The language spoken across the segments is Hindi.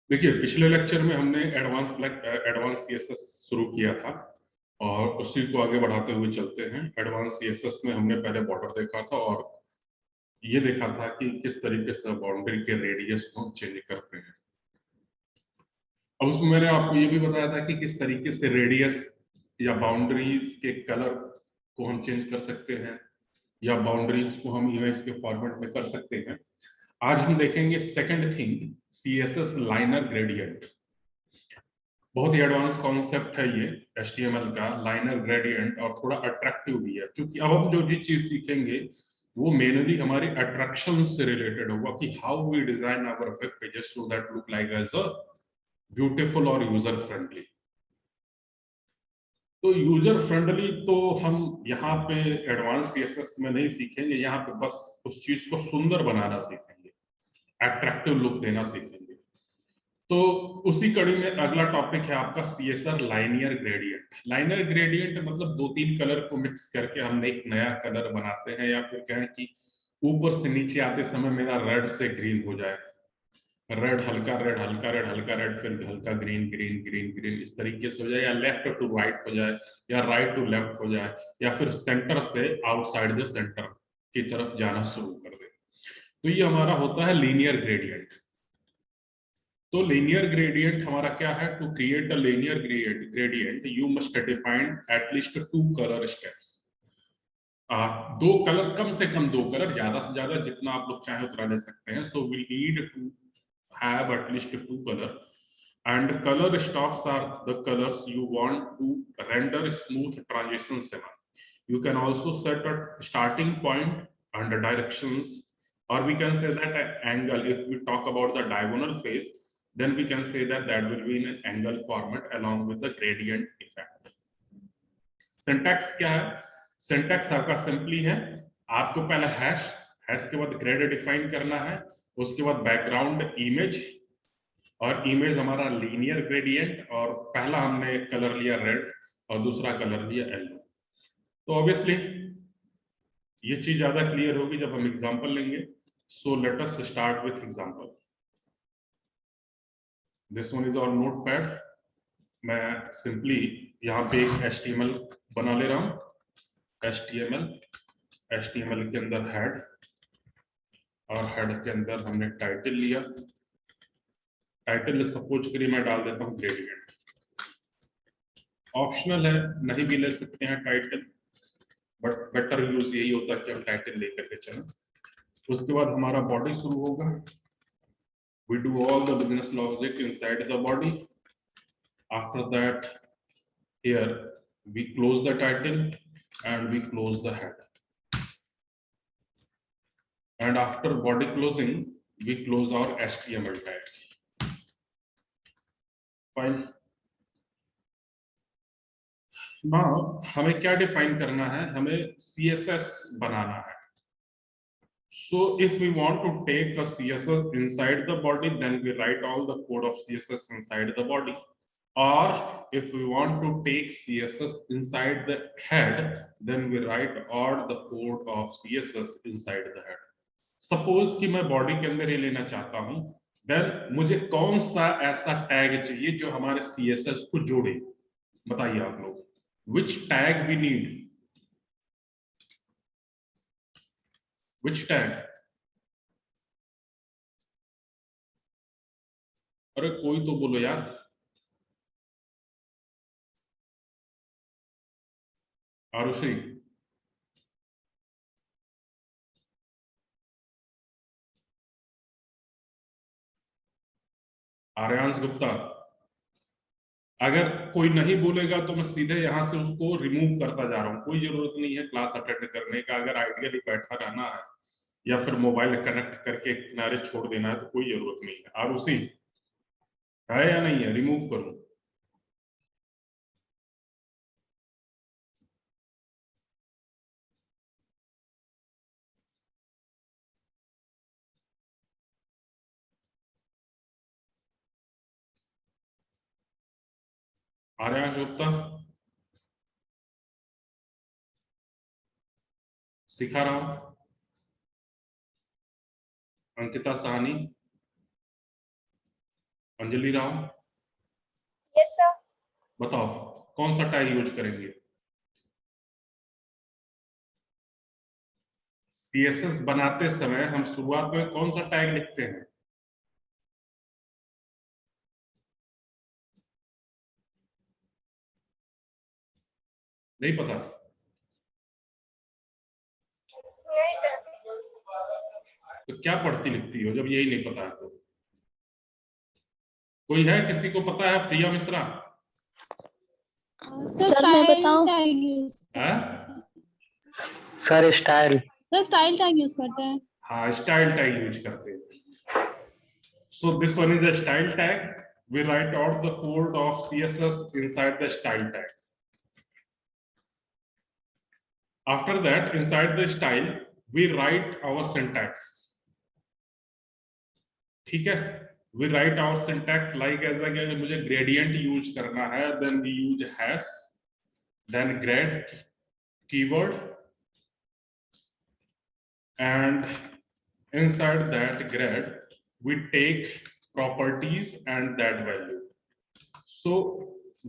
देखिए, पिछले लेक्चर में हमने एडवांस सीएसएस शुरू किया था और उसी को आगे बढ़ाते हुए चलते हैं। एडवांस सीएसएस में हमने पहले बॉर्डर देखा था और ये देखा था कि किस तरीके से बाउंड्री के रेडियस को हम चेंज करते हैं। अब उसमें मैंने आपको ये भी बताया था कि किस तरीके से रेडियस या बाउंड्रीज के कलर को हम चेंज कर सकते हैं या बाउंड्रीज को हम इमेज के फॉर्मेट में कर सकते हैं। आज हम देखेंगे second thing, CSS liner gradient. बहुत ही एडवांस कॉन्सेप्ट है ये HTML का लाइनर ग्रेडियंट, और थोड़ा अट्रैक्टिव भी है, क्योंकि अब हम जो भी चीज सीखेंगे वो मेनली हमारी अट्रैक्शन से रिलेटेड होगा कि how we design our web pages so that look like as a beautiful और यूजर फ्रेंडली। तो यूजर फ्रेंडली तो हम यहाँ पे एडवांस सीएसएस में नहीं सीखेंगे, यहाँ पे बस उस चीज को सुंदर बनाना सीखेंगे, अट्रैक्टिव लुक देना सीखेंगे। तो उसी कड़ी में अगला टॉपिक है आपका CSR linear gradient. Linear gradient मतलब दो तीन कलर को मिक्स करके हम एक नया कलर बनाते हैं, या फिर कहें कि ऊपर से नीचे आते समय मेरा रेड से ग्रीन हो जाए, रेड हल्का रेड हल्का रेड हल्का रेड, फिर हल्का ग्रीन ग्रीन ग्रीन ग्रीन, इस तरीके से हो जाए, या लेफ्ट टू राइट हो जाए, या राइट टू लेफ्ट हो जाए, या फिर सेंटर से आउटसाइड द सेंटर की तरफ जाना शुरू कर दे। तो ये हमारा होता है लीनियर ग्रेडियंट। तो लीनियर ग्रेडियंट हमारा क्या है? To create a linear gradient you must define at least two colour steps. दो कलर, कम से कम दो कलर, ज्यादा से ज्यादा जितना आप लोग चाहे उतना ले सकते हैं। So we need to have at least two colour, and color stops are the colors you want to render smooth transitions in. You can also set a starting point and the directions, or we can say that an angle. If we talk about the diagonal phase, then we can say that that will be in an angle format along with the gradient effect. Syntax क्या है? सिंटैक्स आपका सिंपली है, आपको पहले हैश, हैश के बाद ग्रेड डिफाइन करना है, उसके बाद बैकग्राउंड इमेज, और इमेज हमारा लीनियर ग्रेडियंट, और पहला हमने कलर लिया रेड और दूसरा कलर लिया येलो। तो ऑब्वियसली ये चीज ज्यादा क्लियर होगी जब हम एग्जांपल लेंगे। So let us start with example. This one is our notepad. मैं सिंपली यहाँ पे एक HTML बना ले रहा हूँ। HTML के अंदर हेड, और हेड के अंदर हमने टाइटल लिया। टाइटल सपोज करिए मैं डाल देता हूँ ग्रेडियंट। ऑप्शनल है, नहीं भी ले सकते हैं टाइटल, बट बेटर यूज यही होता है कि हम टाइटल लेकर के चलें। उसके बाद हमारा बॉडी शुरू होगा। we do all the business logic inside the body. After that, here we close the title and we close the head, and after body closing we close our HTML tag. Fine. Now हमें क्या डिफाइन करना है? हमें CSS बनाना है। So if we want to take a CSS inside the body, then we write all the code of CSS inside the body. Or if we want to take CSS inside the head, then we write all the code of CSS inside the head. Suppose कि मैं बॉडी के अंदर ये लेना चाहता हूं, then मुझे कौन सा ऐसा टैग चाहिए जो हमारे CSS को जोड़े? बताइए आप लोग, which tag we need? Which tag? अरे कोई तो बोलो यार। आरुषि, आर्यांश गुप्ता। अगर कोई नहीं बोलेगा तो मैं सीधे यहाँ से उसको रिमूव करता जा रहा हूँ। कोई जरूरत नहीं है क्लास अटेंड करने का। अगर आइडियली बैठा रहना है या फिर मोबाइल कनेक्ट करके किनारे छोड़ देना है तो कोई जरूरत नहीं है। आरुषि है या नहीं है? रिमूव करूं? आर्यांश गुप्ता सिखा रहा हूं। Ankita Sahni, Anjali Rao, yes sir. बताओ कौन सा टैग यूज करेंगे? सीएसएस बनाते समय हम शुरुआत में कौन सा टैग लिखते हैं? नहीं पता? नहीं सर। तो क्या पढ़ती लिखती हो जब यही नहीं पता है तो? कोई है, किसी को पता है? प्रिया मिश्रा? सर मैं बताऊं? है? Sir style. Sir style tag use करते हैं। हाँ, स्टाइल टैग यूज करते हैं। So this one is a style tag. We write out the code of CSS inside the style tag. After that, inside the style, we write our syntax. ठीक है? We write our syntax like as अगर मुझे gradient use करना है, then we use hash, then grad keyword, and inside that grad we take properties and that value. So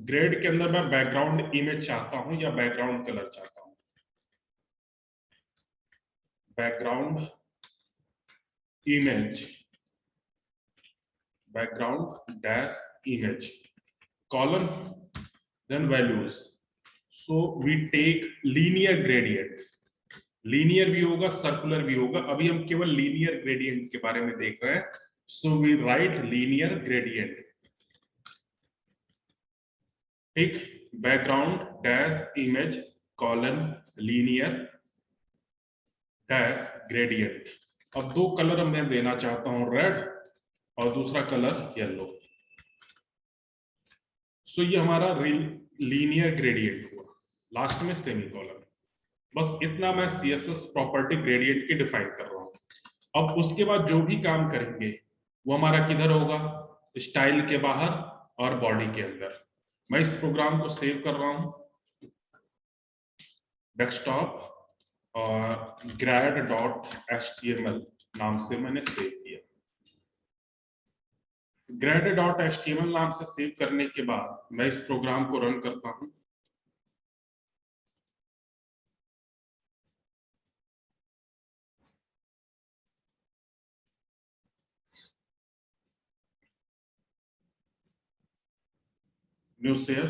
grade के अंदर मैं बैकग्राउंड इमेज चाहता हूं या बैकग्राउंड कलर चाहता हूं? Background image, background dash image, column, then values. So we take linear gradient. Linear भी होगा, सर्कुलर भी होगा. अभी हम केवल लीनियर ग्रेडियंट के बारे में देख रहे हैं. So we write linear gradient. ठीक, background dash image colon linear dash gradient. अब दो कलर मैं देना चाहता हूं, रेड और दूसरा कलर येलो. सो ये हमारा लीनियर ग्रेडियंट हुआ. लास्ट में सेमीकोलन. बस इतना मैं सीएसएस प्रॉपर्टी ग्रेडियंट की डिफाइन कर रहा हूं. अब उसके बाद जो भी काम करेंगे वो हमारा किधर होगा? स्टाइल के बाहर और बॉडी के अंदर. मैं इस प्रोग्राम को सेव कर रहा हूं डेस्कटॉप और grad.html नाम से मैंने सेव किया. grad.html नाम से सेव करने के बाद मैं इस प्रोग्राम को रन करता हूं. New share.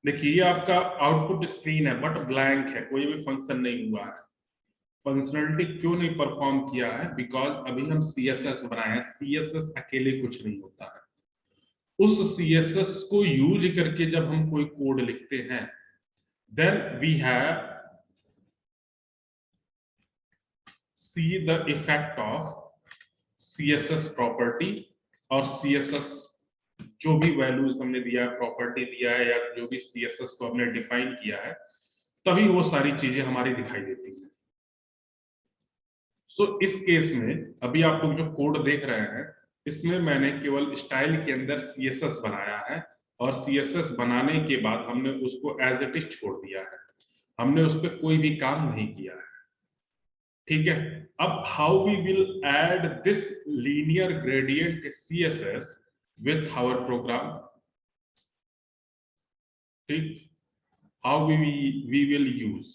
देखिए ये आपका आउटपुट स्क्रीन है बट ब्लैंक है, कोई भी फंक्शन नहीं हुआ है. फंक्शनलिटी क्यों नहीं परफॉर्म किया है? बिकॉज अभी हम सीएसएस बनाए हैं. सीएसएस अकेले कुछ नहीं होता है. उस सीएसएस को यूज करके जब हम कोई कोड लिखते हैं then we have see the effect of CSS property और सीएसएस जो भी वैल्यूज हमने दिया है, प्रॉपर्टी दिया है या जो भी सीएसएस को हमने डिफाइन किया है, तभी वो सारी चीजें हमारी दिखाई देती हैं. सो इस केस में अभी आप लोग जो कोड देख रहे हैं इसमें मैंने केवल स्टाइल के अंदर सीएसएस बनाया है और सीएसएस बनाने के बाद हमने उसको एज इट इज छोड़ दिया है. हमने उस पर कोई भी काम नहीं किया है. ठीक है. अब how we will add this linear gradient CSS with our program. ठीक, how we will use.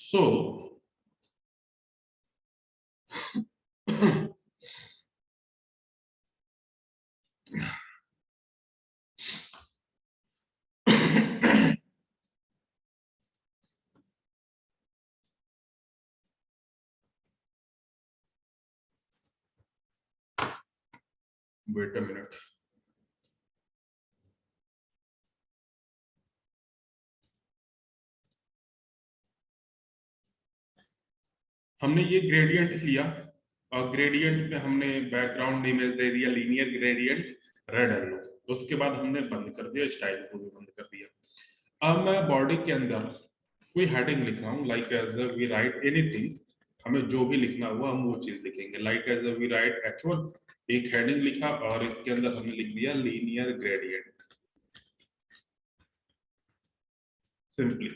So wait a minute. हमने ये ग्रेडियंट लिया और ग्रेडियंट में हमने बैकग्राउंड इमेज दे दिया लीनियर ग्रेडियंट रेड येलो. उसके बाद हमने बंद कर दिया, स्टाइल को भी बंद कर दिया. अब मैं बॉडी के अंदर कोई हेडिंग लिख रहा हूँ like as we write anything. हमें जो भी लिखना हुआ हम वो चीज लिखेंगे. Like as we right H1 एक हेडिंग लिखा और इसके अंदर हमने लिख दिया लीनियर ग्रेडियंट सिंपली,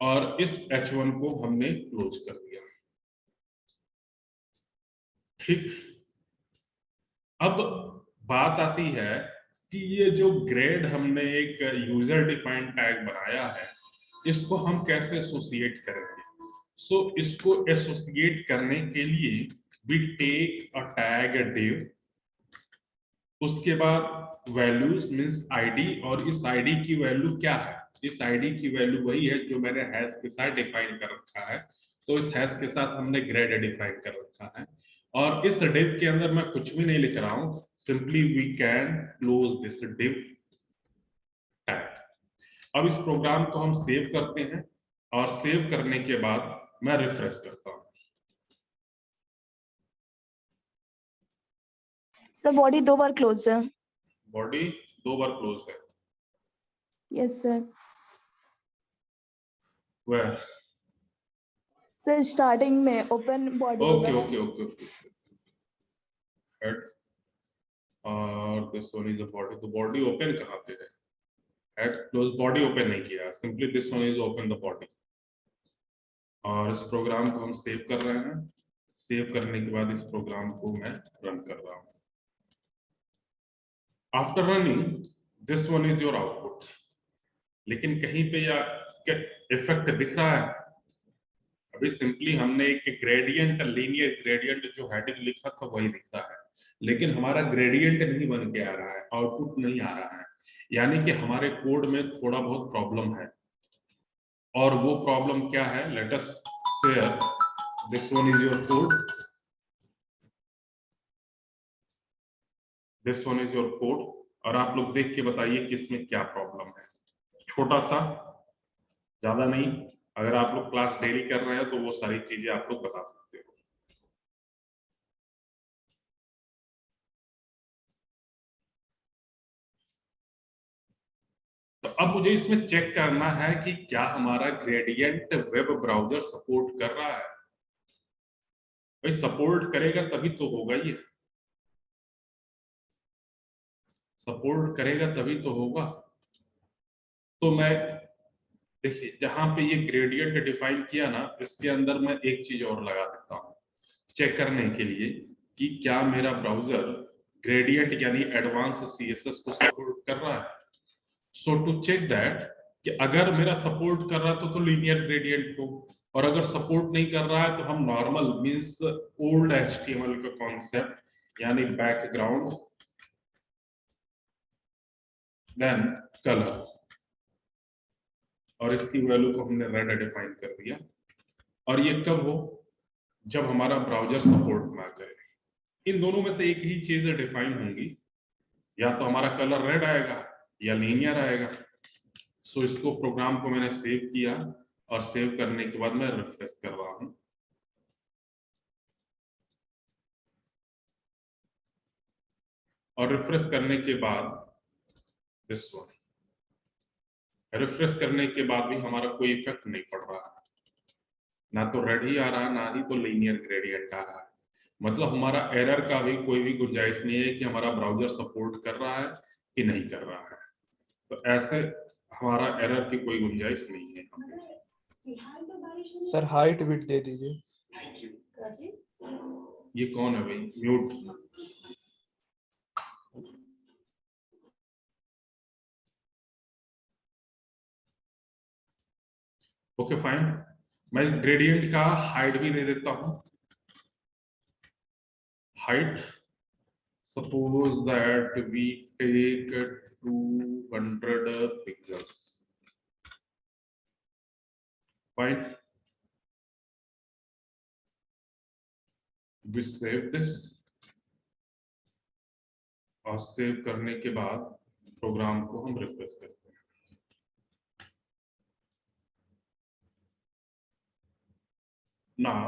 और इस H1 को हमने क्लोज कर दिया. ठीक, अब बात आती है कि ये जो ग्रेड हमने एक यूजर डिफाइंड टैग बनाया है, इसको हम कैसे एसोसिएट करेंगे। सो इसको एसोसिएट करने के लिए we take a tag div, उसके बाद वैल्यूज मींस आईडी, और इस आईडी की वैल्यू क्या है, इस आईडी की वैल्यू वही है जो मैंने हैश के साथ डिफाइन कर रखा है। तो इस हैश के साथ हमने ग्रेड डिफाइन कर रखा है, और इस div के अंदर मैं कुछ भी नहीं लिख रहा हूं, simply we can close this div tag. अब इस प्रोग्राम को हम सेव करते हैं, और सेव करने के बाद मैं रिफ्रेश करता हूं। सर बॉडी 2 बार क्लोज है। बॉडी 2 बार क्लोज है। Yes sir. Where? Sir starting में open body okay okay okay okay. Head और this one is the body. तो बॉडी ओपन कहां पे है? हेड क्लोज, बॉडी ओपन नहीं किया, simply this one is open the body. और इस प्रोग्राम को हम सेव कर रहे हैं। सेव करने के बाद इस प्रोग्राम को मैं रन कर रहा हूं। After running this one is your output. लेकिन कहीं पे या इफेक्ट दिख रहा है? अभी सिंपली हमने एक ग्रेडियंट, लीनियर ग्रेडियंट जो हेडिंग लिखा था वही दिख रहा है, लेकिन हमारा ग्रेडियंट नहीं बन के आ रहा है, आउटपुट नहीं आ रहा है। यानी कि हमारे कोड में थोड़ा बहुत प्रॉब्लम है। और वो प्रॉब्लम क्या है? Let us share. This one is your code, this one is your code, और आप लोग देख के बताइए कि इसमें क्या प्रॉब्लम है। छोटा सा, ज्यादा नहीं। अगर आप लोग क्लास डेली कर रहे हैं तो वो सारी चीजें आप लोग बता सकते हो। तो अब मुझे इसमें चेक करना है कि क्या हमारा ग्रेडियंट वेब ब्राउजर सपोर्ट कर रहा है। भाई सपोर्ट करेगा तभी तो होगा, ये सपोर्ट करेगा तभी तो होगा। तो मैं देखिए, जहां पे ये ग्रेडियंट डिफाइन किया ना, इसके अंदर मैं एक चीज और लगा देता हूं चेक करने के लिए कि क्या मेरा ब्राउजर ग्रेडियंट यानी एडवांस सीएसएस को सपोर्ट कर रहा है। सो टू चेक दैट कि अगर मेरा सपोर्ट कर रहा तो लीनियर ग्रेडियंट को, और अगर सपोर्ट नहीं कर रहा है तो हम नॉर्मल मींस ओल्ड एचटीएमएल का कॉन्सेप्ट यानी बैकग्राउंड देन कलर, और इसकी वैल्यू को हमने रेड डिफाइन कर दिया। और ये कब हो? जब हमारा ब्राउजर सपोर्ट ना करे। इन दोनों में से एक ही चीज डिफाइन होंगी, या तो हमारा कलर रेड आएगा या लीनियर आएगा। सो इसको प्रोग्राम को मैंने सेव किया, और सेव करने के बाद मैं रिफ्रेश कर रहा हूं। और रिफ्रेश करने के बाद दिस वन, रिफ्रेश करने के बाद भी हमारा कोई इफेक्ट नहीं पड़ रहा है, ना तो रेड ही आ रहा है ना ही तो लीनियर ग्रेडियंट आ रहा है। मतलब हमारा एरर का भी कोई भी गुंजाइश नहीं है कि हमारा ब्राउजर सपोर्ट कर रहा है कि नहीं कर रहा है। तो ऐसे हमारा एरर की कोई गुंजाइश नहीं है। सर हाइट विड्थ दे दीजिए। ये कौन है भाई? म्यूट। ओके फाइन, मैं इस ग्रेडियंट का हाइट भी दे देता हूं। Height suppose that we take 200 pixels. Fine, we save this, और सेव करने के बाद प्रोग्राम को हम रिफ्रेश करते हैं। Now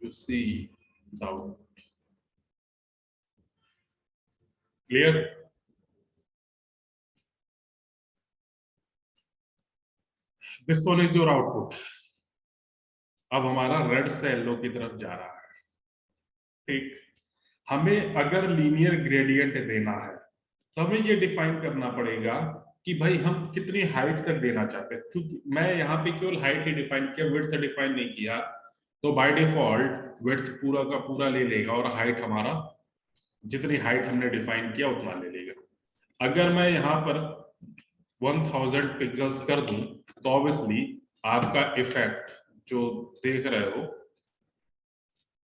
you see the output. Clear? This one is your output. अब हमारा रेड से येलो की तरफ जा रहा है। ठीक, हमें अगर लीनियर ग्रेडियंट देना है तो हमें ये डिफाइन करना पड़ेगा कि भाई हम कितनी हाइट तक देना चाहते हैं। क्योंकि मैं यहाँ पे केवल हाइट ही डिफाइन किया, विड्थ डिफाइन नहीं किया। तो बाय डिफॉल्ट विड्थ पूरा का पूरा ले लेगा और हाइट हमारा जितनी हाइट हमने डिफाइन किया उतना ले लेगा। अगर मैं यहाँ पर 1000 पिक्सेल्स कर दूं तो ऑब्वियसली आपका इफेक्ट जो देख रहे हो,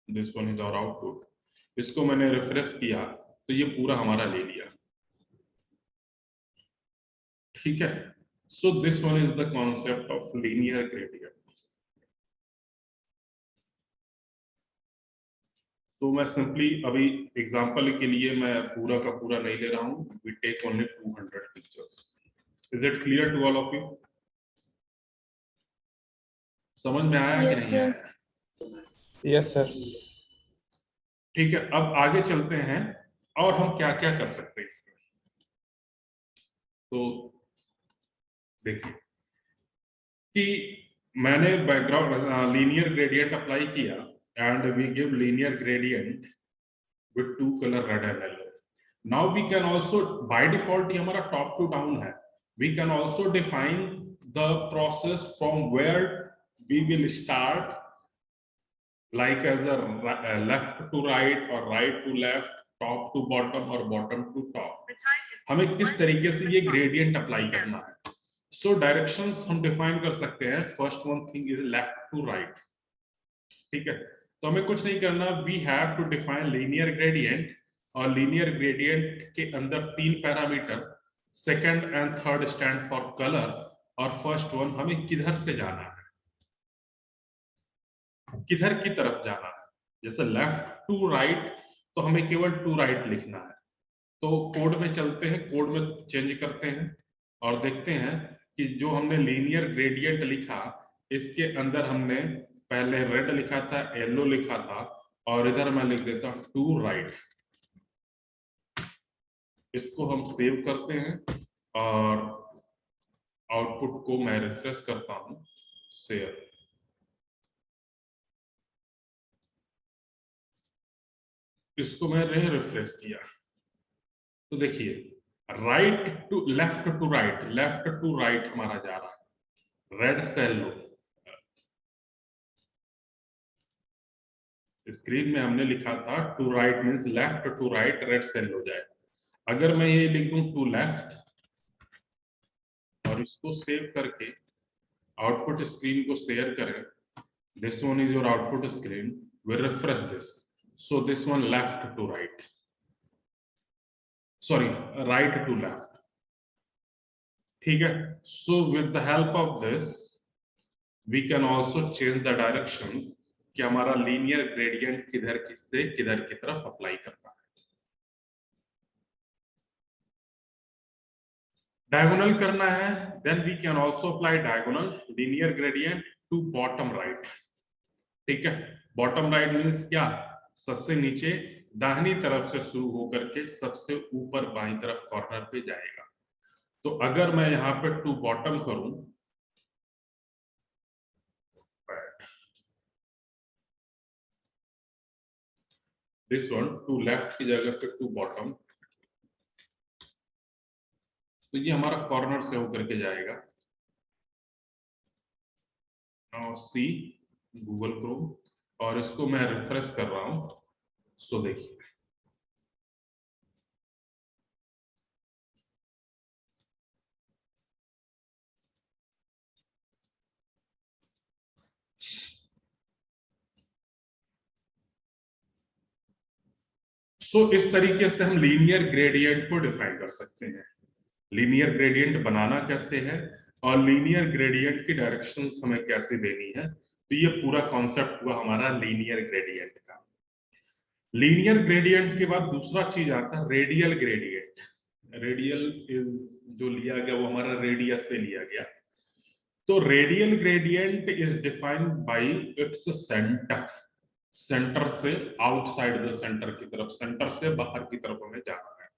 this one is our output, इसको मैंने रिफ्रेश किया तो ये पूरा हमारा ले लिया। ठीक है, सो this one is the concept of linear gradient. तो मैं सिंपली अभी एग्जांपल के लिए मैं पूरा का पूरा नहीं ले रहा हूं, we take only 200 pictures. Is it clear to all of you? समझ में आया कि Yes, नहीं sir. आया? Yes sir. ठीक है, अब आगे चलते हैं और हम क्या क्या कर सकते हैं इसमें। तो देखिए कि मैंने बैकग्राउंड लीनियर ग्रेडियंट अप्लाई किया and we give linear gradient with 2 color red and yellow. Now we can also, by default ये हमारा top to down है, we can also define the process from where we will start, like as a left to right or right to left, top to bottom or bottom to top. हमें किस तरीके से ये gradient अप्लाई करना है। So directions हम define कर सकते हैं। First one thing is left to right. ठीक है, तो हमें कुछ नहीं करना, we have to define linear gradient, और लीनियर ग्रेडियंट के अंदर 3 parameter, second and third stand for colour, और फर्स्ट वन हमें किधर से जाना है, किधर की तरफ जाना है। जैसे लेफ्ट टू राइट तो हमें केवल टू राइट लिखना है। तो कोड में चलते हैं, कोड में चेंज करते हैं और देखते हैं कि जो हमने लीनियर ग्रेडियंट लिखा इसके अंदर हमने पहले रेड लिखा था, येलो लिखा था, और इधर मैं लिख देता हूं टू राइट। इसको हम सेव करते हैं और आउटपुट को मैं रिफ्रेश करता हूं, शेयर। इसको मैंने रिफ्रेश किया तो देखिए right to left to right, left to right हमारा जा रहा है, रेड से येलो। स्क्रीन में हमने लिखा था to right means left to right, red cell हो जाए। अगर मैं ये लिख दूं टू लेफ्ट और इसको सेव करके आउटपुट स्क्रीन को शेयर करें, this one is your output screen, we refresh this, so this one left to right, sorry right to left. ठीक है, so with the help of this we can also change the direction कि हमारा लीनियर ग्रेडियंट किधर किससे किधर की तरफ अप्लाई करना है। डायगोनल करना है, then we can also apply diagonal linear gradient to bottom right. ठीक है, बॉटम राइट मींस क्या, सबसे नीचे दाहिनी तरफ से शुरू होकर के सबसे ऊपर बाईं तरफ कॉर्नर पे जाएगा। तो अगर मैं यहाँ पे टू बॉटम करूं, दिस वन टू लेफ्ट की जगह पे टू बॉटम, तो ये हमारा कॉर्नर से होकर के जाएगा। नाउ सी गूगल क्रोम, और इसको मैं रिफ्रेश कर रहा हूं, सो देखिए सो इस तरीके से हम लीनियर ग्रेडियंट को डिफाइन कर सकते हैं। लीनियर ग्रेडियंट बनाना कैसे है और लीनियर ग्रेडियंट की डायरेक्शंस हमें कैसे देनी है, तो ये पूरा कॉन्सेप्ट हुआ हमारा लीनियर ग्रेडियंट का। लीनियर ग्रेडियंट के बाद दूसरा चीज आता है रेडियल ग्रेडियंट। रेडियल जो लिया गया वो हमारा रेडियस से लिया गया। तो radial gradient is defined by its centre, centre से आउटसाइड द सेंटर की तरफ, सेंटर से बाहर की तरफ हमें जाना है।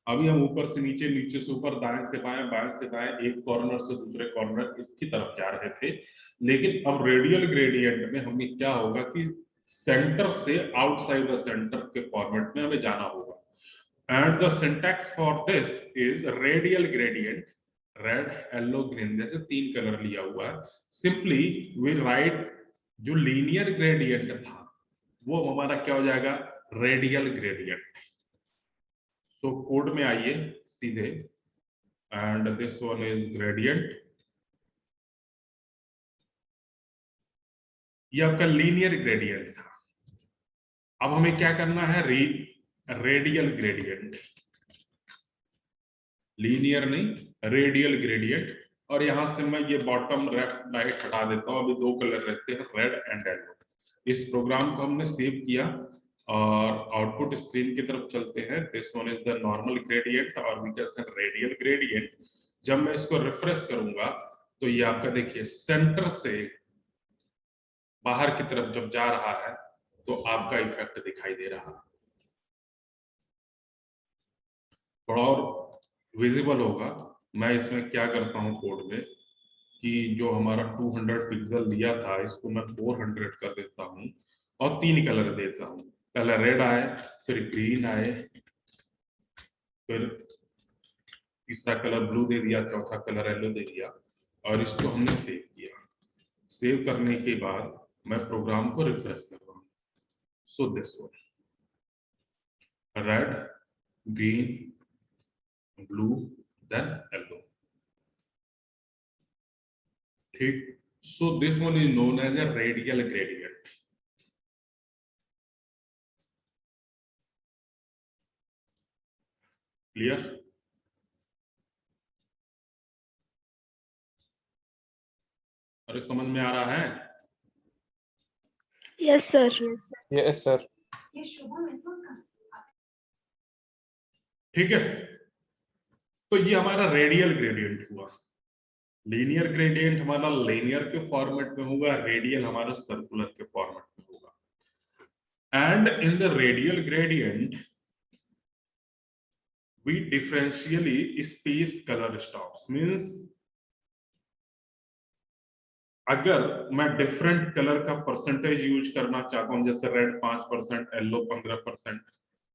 अभी हम ऊपर से नीचे, नीचे से ऊपर, दाएं से बाएं, बाएं से दाएं, एक कॉर्नर से दूसरे कॉर्नर इसकी तरफ जा रहे थे। लेकिन अब रेडियल ग्रेडियंट में हमें क्या होगा कि सेंटर से आउटसाइड द सेंटर के फॉर्मेट में हमें जाना होगा। And the syntax for this is radial gradient, red, yellow, green, जैसे 3 कलर लिया हुआ है। सिंपली वी राइट जो लीनियर ग्रेडियंट था वो हमारा क्या हो जाएगा, रेडियल ग्रेडियंट। तो कोड में आइए सीधे, and this one is gradient. ये आपका लीनियर ग्रेडियंट था। अब हमें क्या करना है, रेडियल ग्रेडियंट, लीनियर नहीं, रेडियल ग्रेडियंट। और यहां से मैं ये बॉटम लेफ्ट राइट हटा देता हूं। अभी दो कलर रहते हैं, रेड एंड येलो। इस प्रोग्राम को हमने सेव किया और आउटपुट स्क्रीन की तरफ चलते हैं। This one is the normal gradient और we can say radial gradient. जब मैं इसको रिफ्रेश करूंगा तो ये आपका देखिए सेंटर से बाहर की तरफ जब जा रहा है तो आपका इफेक्ट दिखाई दे रहा है, थोड़ा और विजिबल होगा। मैं इसमें क्या करता हूं कोड में कि जो हमारा 200 पिक्सल लिया था इसको मैं 400 कर देता हूं और 3 कलर देता हूं। पहले रेड आए, फिर ग्रीन आए, फिर तीसरा कलर ब्लू दे दिया, चौथा कलर येलो दे दिया और इसको हमने सेव किया। सेव करने के बाद मैं प्रोग्राम को रिफ्रेश कर रहा हूं। So this one, red, green, blue, then yellow. ठीक, so this one is known as a radial gradient. Clear? अरे समझ में आ रहा है? Yes, sir. Yes, sir. ठीक है, तो ये हमारा रेडियल ग्रेडियंट हुआ। लीनियर ग्रेडियंट हमारा लीनियर के फॉर्मेट में होगा, रेडियल हमारा सर्कुलर के फॉर्मेट में होगा। And in the radial gradient we differentially space color stops, means अगर मैं डिफरेंट कलर का परसेंटेज यूज करना चाहता हूं, जैसे रेड 5%, येलो 15%,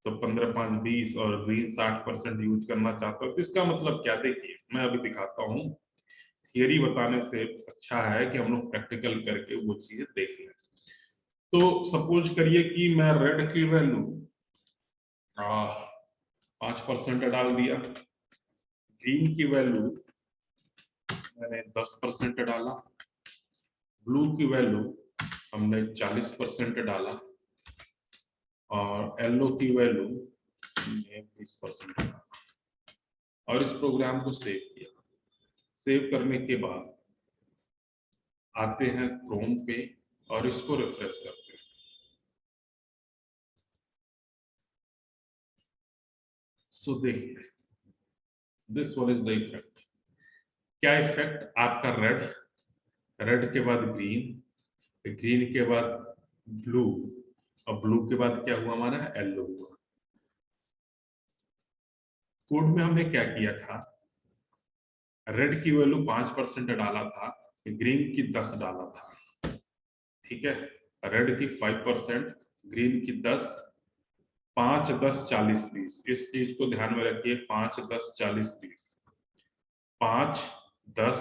तो 15, 5, 20 और ग्रीन 60% यूज करना चाहता हूं, तो इसका मतलब क्या, देखिए मैं अभी दिखाता हूं। थियरी बताने से अच्छा है कि हम लोग प्रैक्टिकल करके वो चीजें देख लें। तो सपोज करिए कि मैं रेड की वैल्यू 5% डाल दिया, ग्रीन की वैल्यू मैंने 10% डाला, ब्लू की वैल्यू हमने 40% डाला और येलो की वैल्यू हमने 20% डाला और इस प्रोग्राम को सेव किया। सेव करने के बाद आते हैं क्रोम पे और इसको रिफ्रेश करते हैं। सो देखिए, this one is the effect. क्या इफेक्ट, आपका रेड, रेड के बाद ग्रीन, ग्रीन के बाद ब्लू और ब्लू के बाद क्या हुआ, हमारा येलो हुआ। कोड में हमने क्या किया था, रेड की वैल्यू 5% डाला था, ग्रीन की 10 डाला था। ठीक है, रेड की 5%, ग्रीन की 10, 5, 10, 40, 20। इस चीज को ध्यान में रखिए, 5, 10, 40, 20, 5, 10,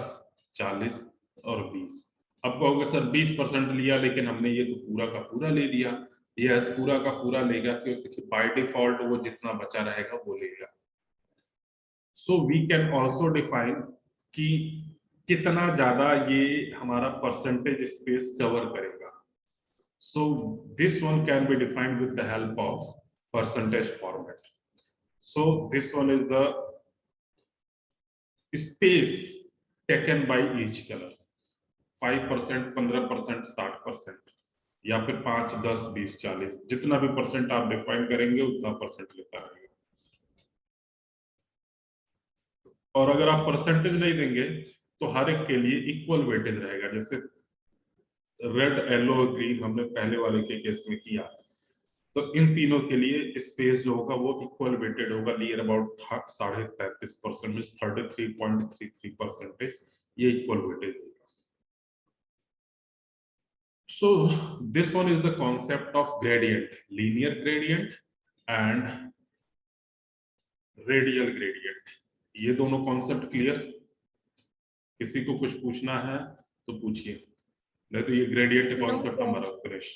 40 और 20। अब कहोगे सर 20% लिया लेकिन हमने ये तो पूरा का पूरा ले लिया। यस, पूरा का पूरा लेगा क्योंकि बाय डिफॉल्ट वो जितना बचा रहेगा वो लेगा। So we can also define कि कितना ज्यादा ये हमारा परसेंटेज स्पेस कवर करेगा। So this one can be defined with the help of percentage format. So this one is the space taken by each colour, 5%, 15%, 60% या फिर 5, 10, 20, 40, जितना भी परसेंट आप डिफाइन करेंगे उतना परसेंट लेता रहेगा। और अगर आप परसेंटेज नहीं देंगे तो हर एक के लिए इक्वल वेटेज रहेगा। जैसे रेड, येलो और ग्रीन हमने पहले वाले के केस में किया, तो इन तीनों के लिए स्पेस जो होगा वो इक्वल वेटेड होगा, नियर अबाउट 33.5%, मींस 33.33% ये इक्वल वेटेज होगा। So this one is the concept of gradient, linear gradient and radial gradient। ये दोनों कॉन्सेप्ट क्लियर? किसी को कुछ पूछना है तो पूछिए, नहीं तो ये ग्रेडियंट No, कॉन्सेप्ट sir. हमारा क्रेश।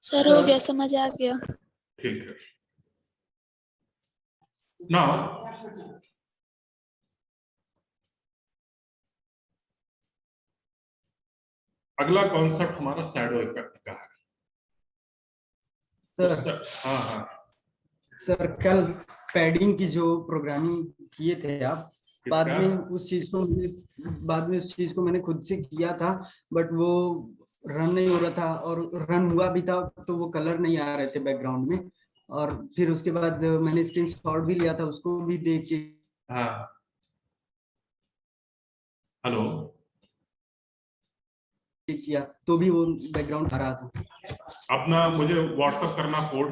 सर हो गया, समझ आ गया। ठीक है। नाउ अगला कॉन्सेप्ट हमारा शैडो इफेक्ट का है। सर हाँ हाँ, सर कल पैडिंग की जो प्रोग्रामिंग किए थे आप, बाद किसका? में उस चीज को मैंने खुद से किया था, बट वो रन नहीं हो रहा था, और रन हुआ भी था तो वो कलर नहीं आ रहे थे बैकग्राउंड में। और फिर उसके बाद मैंने स्क्रीनशॉट भी लिया था, उसको भी देख के हाँ, हेलो, किया तो भी वो बैकग्राउंड आ रहा था। अपना मुझे व्हाट्सएप करना कोड,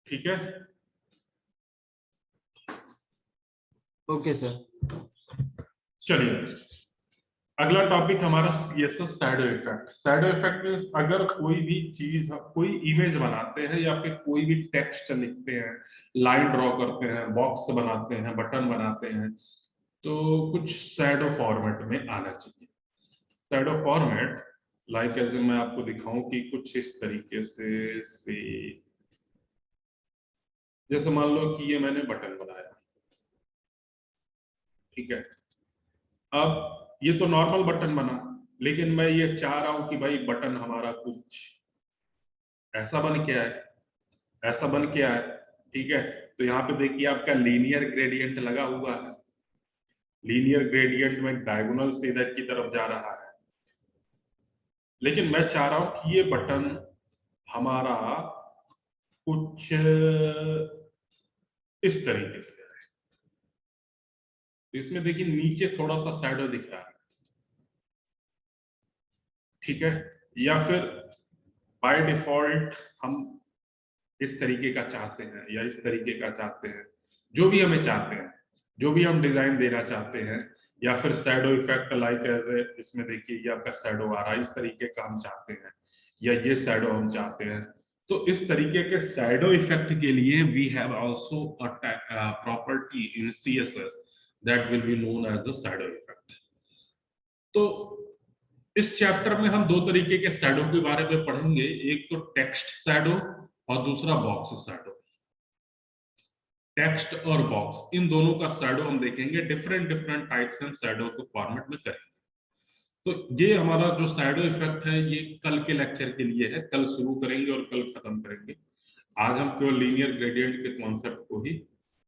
ठीक है? Okay sir. चलिए, अगला टॉपिक हमारा CSS shadow effect. Shadow effect means अगर कोई भी चीज, कोई इमेज बनाते हैं या फिर कोई भी टेक्स्ट लिखते हैं, लाइन ड्रॉ करते हैं, बॉक्स बनाते हैं, बटन बनाते हैं, तो कुछ शैडो फॉर्मेट में आना चाहिए। शैडो फॉर्मेट लाइक ऐसे मैं आपको दिखाऊं कि कुछ इस तरीके से जैसे मान लो कि ये मैंने बटन बनाया, ठीक है? अब ये तो नॉर्मल बटन बना, लेकिन मैं ये चाह रहा हूं कि भाई बटन हमारा कुछ ऐसा बन के आए, ऐसा बन के आए, ठीक है? तो यहाँ पे देखिए आपका लीनियर ग्रेडियंट लगा हुआ है। लीनियर ग्रेडियंट में डायगोनल से इधर की तरफ जा रहा है, लेकिन मैं चाह रहा हूं कि ये बटन हमारा कुछ इस तरीके से है। तो इसमें देखिए नीचे थोड़ा सा शैडो दिख रहा है, ठीक है? या फिर बाय डिफॉल्ट हम इस तरीके का चाहते हैं या इस तरीके का चाहते हैं, जो भी हमें चाहते हैं, जो भी हम डिजाइन देना चाहते हैं, या फिर शैडो इफेक्ट लाइक इसमें देखिए ये आपका शैडो आ रहा है, इस तरीके का हम चाहते हैं, या ये शैडो हम चाहते हैं। तो इस तरीके के शैडो इफेक्ट के लिए we have also a property in CSS that will be known as the shadow effect. तो इस चैप्टर में हम दो तरीके के शैडो के बारे में पढ़ेंगे, एक तो टेक्स्ट शैडो और दूसरा बॉक्स शैडो। टेक्स्ट और बॉक्स, इन दोनों का शैडो हम देखेंगे, डिफरेंट टाइप्स एंड शैडो को फॉर्मेट में करेंगे। तो ये हमारा जो शैडो इफेक्ट है ये कल के लेक्चर के लिए है, कल शुरू करेंगे और कल खत्म करेंगे। आज हम केवल लीनियर ग्रेडियंट के कॉन्सेप्ट को ही